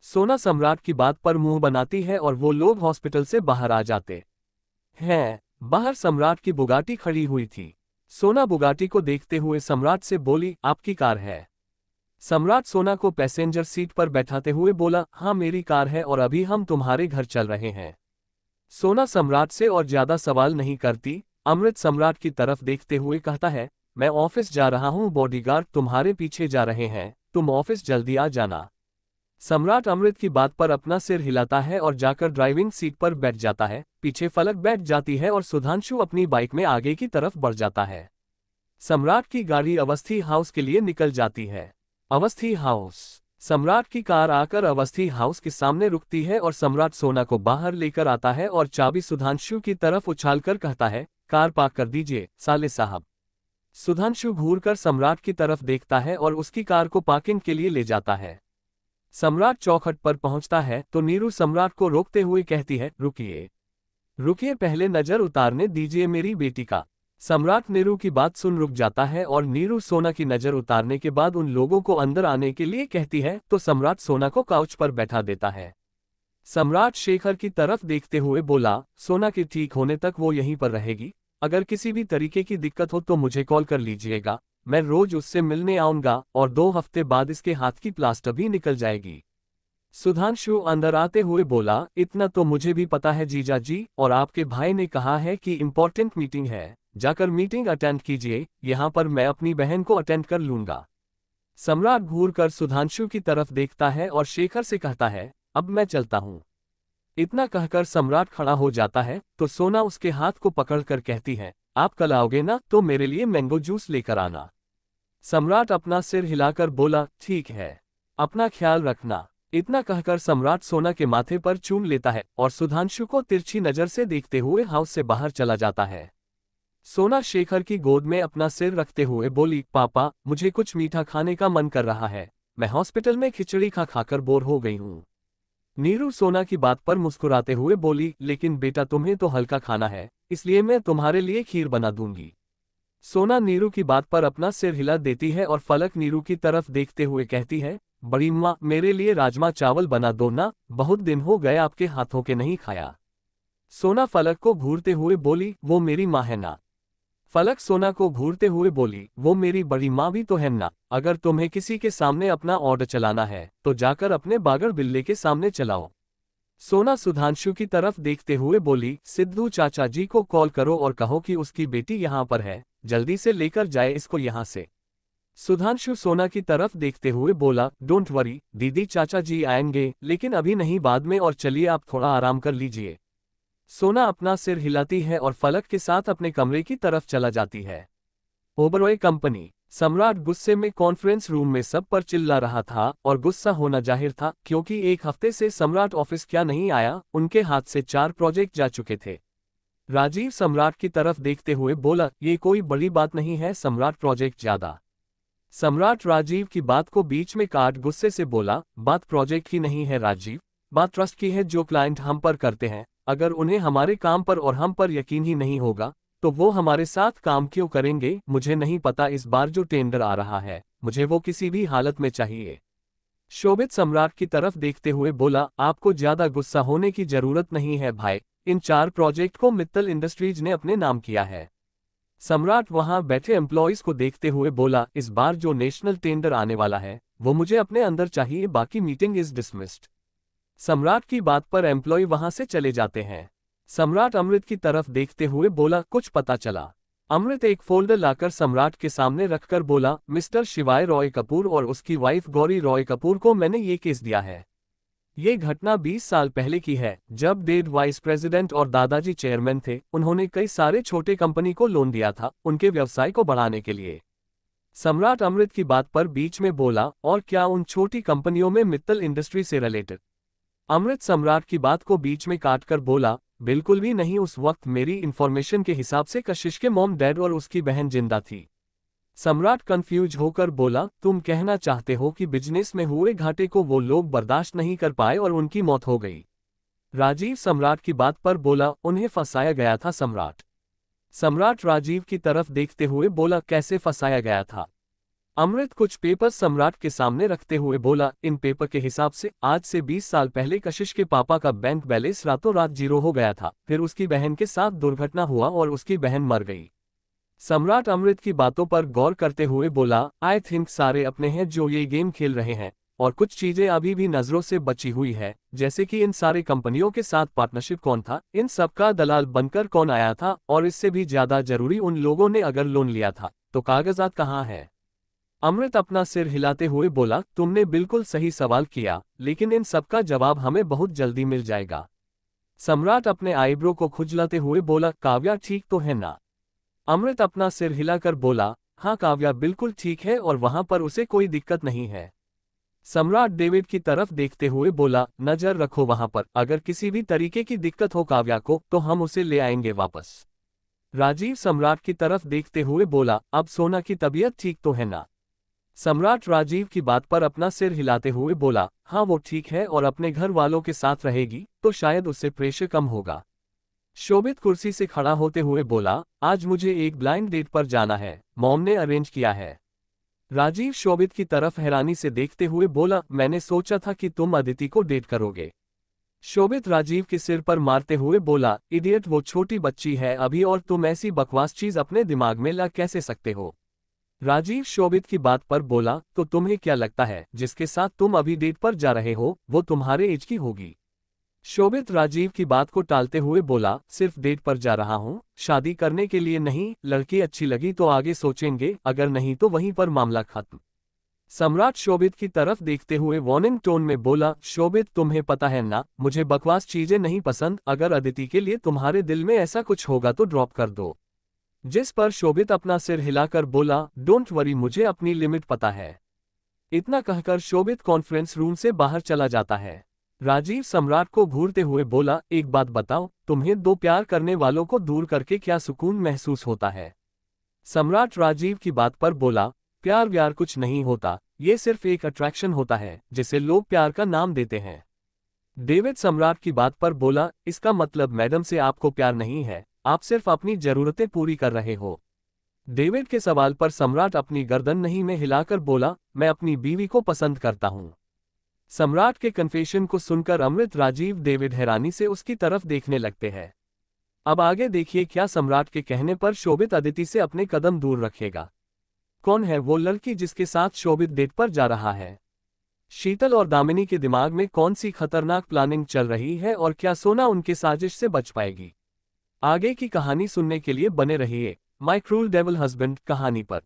सोना सम्राट की बात पर मुंह बनाती है और वो लोग हॉस्पिटल से बाहर आ जाते हैं। बाहर सम्राट की बुगाटी खड़ी हुई थी। सोना बुगाटी को देखते हुए सम्राट से बोली, आपकी कार है? सम्राट सोना को पैसेंजर सीट पर बैठाते हुए बोला, हाँ मेरी कार है और अभी हम तुम्हारे घर चल रहे हैं। सोना सम्राट से और ज्यादा सवाल नहीं करती। अमृत सम्राट की तरफ देखते हुए कहता है, मैं ऑफिस जा रहा हूँ, बॉडीगार्ड तुम्हारे पीछे जा रहे हैं, तुम ऑफिस जल्दी आ जाना। सम्राट अमृत की बात पर अपना सिर हिलाता है और जाकर ड्राइविंग सीट पर बैठ जाता है। पीछे फलक बैठ जाती है और सुधांशु अपनी बाइक में आगे की तरफ बढ़ जाता है। सम्राट की गाड़ी अवस्थी हाउस के लिए निकल जाती है। अवस्थी हाउस। सम्राट की कार आकर अवस्थी हाउस के सामने रुकती है और सम्राट सोना को बाहर लेकर आता है और चाबी सुधांशु की तरफ उछालकर कहता है, कार पार्क कर दीजिए साले साहब। सुधांशु घूरकर सम्राट की तरफ देखता है और उसकी कार को पार्किंग के लिए ले जाता है। सम्राट चौखट पर पहुंचता है तो नीरू सम्राट को रोकते हुए कहती है, रुकिए रुकिए, पहले नजर उतारने दीजिए मेरी बेटी का। सम्राट नीरू की बात सुन रुक जाता है और नीरू सोना की नजर उतारने के बाद उन लोगों को अंदर आने के लिए कहती है तो सम्राट सोना को काउच पर बैठा देता है। सम्राट शेखर की तरफ देखते हुए बोला, सोना के ठीक होने तक वो यहीं पर रहेगी। अगर किसी भी तरीके की दिक्कत हो तो मुझे कॉल कर लीजिएगा, मैं रोज उससे मिलने आऊंगा और 2 हफ्ते बाद इसके हाथ की प्लास्टर भी निकल जाएगी। सुधांशु अंदर आते हुए बोला, इतना तो मुझे भी पता है जीजा जी, और आपके भाई ने कहा है कि इम्पोर्टेंट मीटिंग है, जाकर मीटिंग अटेंड कीजिए, यहाँ पर मैं अपनी बहन को अटेंड कर लूंगा। सम्राट घूरकर सुधांशु की तरफ देखता है और शेखर से कहता है, अब मैं चलता हूँ। इतना कहकर सम्राट खड़ा हो जाता है तो सोना उसके हाथ को पकड़कर कहती है, आप कल आओगे ना तो मेरे लिए मैंगो जूस लेकर आना। सम्राट अपना सिर हिलाकर बोला, ठीक है, अपना ख्याल रखना। इतना कहकर सम्राट सोना के माथे पर चूम लेता है और सुधांशु को तिरछी नजर से देखते हुए हाउस से बाहर चला जाता है। सोना शेखर की गोद में अपना सिर रखते हुए बोली, पापा मुझे कुछ मीठा खाने का मन कर रहा है, मैं हॉस्पिटल में खिचड़ी खा खाकर बोर हो गई हूँ। नीरू सोना की बात पर मुस्कुराते हुए बोली, लेकिन बेटा तुम्हें तो हल्का खाना है, इसलिए मैं तुम्हारे लिए खीर बना दूंगी। सोना नीरू की बात पर अपना सिर हिला देती है और फलक नीरू की तरफ देखते हुए कहती है, बड़ी माँ मेरे लिए राजमा चावल बना दो ना, बहुत दिन हो गए आपके हाथों के नहीं खाया। सोना फलक को घूरते हुए बोली, वो मेरी माँ है ना। फलक सोना को घूरते हुए बोली, वो मेरी बड़ी माँ भी तो है ना। अगर तुम्हें किसी के सामने अपना ऑर्डर चलाना है तो जाकर अपने बागर बिल्ले के सामने चलाओ। सोना सुधांशु की तरफ देखते हुए बोली, सिद्धू चाचा जी को कॉल करो और कहो कि उसकी बेटी यहाँ पर है, जल्दी से लेकर जाए इसको यहाँ से। सुधांशु सोना की तरफ देखते हुए बोला, डोंट वरी दीदी, चाचा जी आएंगे, लेकिन अभी नहीं बाद में, और चलिए आप थोड़ा आराम कर लीजिए। सोना अपना सिर हिलाती है और फलक के साथ अपने कमरे की तरफ चला जाती है। ओबरॉय कंपनी। सम्राट गुस्से में कॉन्फ्रेंस रूम में सब पर चिल्ला रहा था और गुस्सा होना जाहिर था क्योंकि 1 हफ्ते से सम्राट ऑफिस क्या नहीं आया, उनके हाथ से 4 प्रोजेक्ट जा चुके थे। राजीव सम्राट की तरफ देखते हुए बोला, ये कोई बड़ी बात नहीं है सम्राट, प्रोजेक्ट ज्यादा। सम्राट राजीव की बात को बीच में काट गुस्से से बोला, बात प्रोजेक्ट की नहीं है राजीव, बात ट्रस्ट की है जो क्लाइंट हम पर करते हैं। अगर उन्हें हमारे काम पर और हम पर यकीन ही नहीं होगा तो वो हमारे साथ काम क्यों करेंगे। मुझे नहीं पता इस बार जो टेंडर आ रहा है, मुझे वो किसी भी हालत में चाहिए। शोभित सम्राट की तरफ देखते हुए बोला, आपको ज्यादा गुस्सा होने की जरूरत नहीं है भाई, इन 4 प्रोजेक्ट को मित्तल इंडस्ट्रीज ने अपने नाम किया है। सम्राट वहां बैठे एम्प्लॉइज को देखते हुए बोला, इस बार जो नेशनल टेंडर आने वाला है वो मुझे अपने अंदर चाहिए, बाकी मीटिंग इज डिसमिस्ड। सम्राट की बात पर एम्प्लॉय वहां से चले जाते हैं। सम्राट अमृत की तरफ देखते हुए बोला, कुछ पता चला। अमृत एक फोल्डर लाकर सम्राट के सामने रखकर बोला, मिस्टर शिवाय रॉय कपूर और उसकी वाइफ गौरी रॉय कपूर को मैंने ये केस दिया है। ये घटना 20 साल पहले की है, जब डेड वाइस प्रेसिडेंट और दादाजी चेयरमैन थे। उन्होंने कई सारे छोटे कंपनी को लोन दिया था उनके व्यवसाय को बढ़ाने के लिए। सम्राट अमृत की बात पर बीच में बोला, और क्या उन छोटी कंपनियों में मित्तल इंडस्ट्री से रिलेटेड? अमृत सम्राट की बात को बीच में काटकर बोला, बिल्कुल भी नहीं, उस वक्त मेरी इंफॉर्मेशन के हिसाब से कशिश के मॉम डैड और उसकी बहन जिंदा थी। सम्राट कंफ्यूज होकर बोला, तुम कहना चाहते हो कि बिजनेस में हुए घाटे को वो लोग बर्दाश्त नहीं कर पाए और उनकी मौत हो गई? राजीव सम्राट की बात पर बोला, उन्हें फंसाया गया था सम्राट। सम्राट राजीव की तरफ देखते हुए बोला, कैसे फंसाया गया था? अमृत कुछ पेपर सम्राट के सामने रखते हुए बोला, इन पेपर के हिसाब से आज से 20 साल पहले कशिश के पापा का बैंक बैलेंस रातों रात 0 हो गया था, फिर उसकी बहन के साथ दुर्घटना हुआ और उसकी बहन मर गई। सम्राट अमृत की बातों पर गौर करते हुए बोला, आई थिंक सारे अपने हैं जो ये गेम खेल रहे हैं, और कुछ चीजें अभी भी नजरों से बची हुई है, जैसे कि इन सारे कंपनियों के साथ पार्टनरशिप कौन था, इन सबका दलाल बनकर कौन आया था, और इससे भी ज्यादा जरूरी उन लोगों ने अगर लोन लिया था तो कागजात कहाँ है। अमृत अपना सिर हिलाते हुए बोला, तुमने बिल्कुल सही सवाल किया, लेकिन इन सबका जवाब हमें बहुत जल्दी मिल जाएगा। सम्राट अपने आईब्रो को खुजलाते हुए बोला, काव्या ठीक तो है ना। अमृत अपना सिर हिलाकर बोला, हाँ काव्या बिल्कुल ठीक है और वहां पर उसे कोई दिक्कत नहीं है। सम्राट डेविड की तरफ देखते हुए बोला, नजर रखो वहां पर, अगर किसी भी तरीके की दिक्कत हो काव्या को तो हम उसे ले आएंगे वापस। राजीव सम्राट की तरफ देखते हुए बोला, अब सोना की तबीयत ठीक तो है ना। सम्राट राजीव की बात पर अपना सिर हिलाते हुए बोला, हाँ वो ठीक है और अपने घर वालों के साथ रहेगी तो शायद उससे प्रेशर कम होगा। शोभित कुर्सी से खड़ा होते हुए बोला, आज मुझे एक ब्लाइंड डेट पर जाना है, मॉम ने अरेंज किया है। राजीव शोभित की तरफ हैरानी से देखते हुए बोला, मैंने सोचा था कि तुम अदिति को डेट करोगे। शोभित राजीव के सिर पर मारते हुए बोला, इडियट वो छोटी बच्ची है अभी और तुम ऐसी बकवास चीज अपने दिमाग में ला कैसे सकते हो। राजीव शोभित की बात पर बोला, तो तुम्हें क्या लगता है जिसके साथ तुम अभी डेट पर जा रहे हो वो तुम्हारे एज की होगी। शोभित राजीव की बात को टालते हुए बोला, सिर्फ डेट पर जा रहा हूं, शादी करने के लिए नहीं, लड़की अच्छी लगी तो आगे सोचेंगे, अगर नहीं तो वहीं पर मामला खत्म। सम्राट शोभित की तरफ देखते हुए वार्निंग टोन में बोला, शोभित तुम्हें पता है ना मुझे बकवास चीजें नहीं पसंद, अगर अदिति के लिए तुम्हारे दिल में ऐसा कुछ होगा तो ड्रॉप कर दो। जिस पर शोभित अपना सिर हिलाकर बोला, डोंट वरी मुझे अपनी लिमिट पता है। इतना कहकर शोभित कॉन्फ्रेंस रूम से बाहर चला जाता है। राजीव सम्राट को घूरते हुए बोला, एक बात बताओ, तुम्हें दो प्यार करने वालों को दूर करके क्या सुकून महसूस होता है। सम्राट राजीव की बात पर बोला, प्यार व्यार कुछ नहीं होता, ये सिर्फ एक अट्रैक्शन होता है जिसे लोग प्यार का नाम देते हैं। डेविड सम्राट की बात पर बोला, इसका मतलब मैडम से आपको प्यार नहीं है, आप सिर्फ अपनी जरूरतें पूरी कर रहे हो। डेविड के सवाल पर सम्राट अपनी गर्दन नहीं में हिलाकर बोला, मैं अपनी बीवी को पसंद करता हूं। सम्राट के कन्फेशन को सुनकर अमृत राजीव डेविड हैरानी से उसकी तरफ देखने लगते हैं। अब आगे देखिए क्या सम्राट के कहने पर शोभित अदिति से अपने कदम दूर रखेगा। कौन है वो लड़की जिसके साथ शोभित डेट पर जा रहा है। शीतल और दामिनी के दिमाग में कौन सी खतरनाक प्लानिंग चल रही है और क्या सोना उनके साजिश से बच पाएगी। आगे की कहानी सुनने के लिए बने रहिए माय क्रूल डेविल हस्बैंड कहानी पर।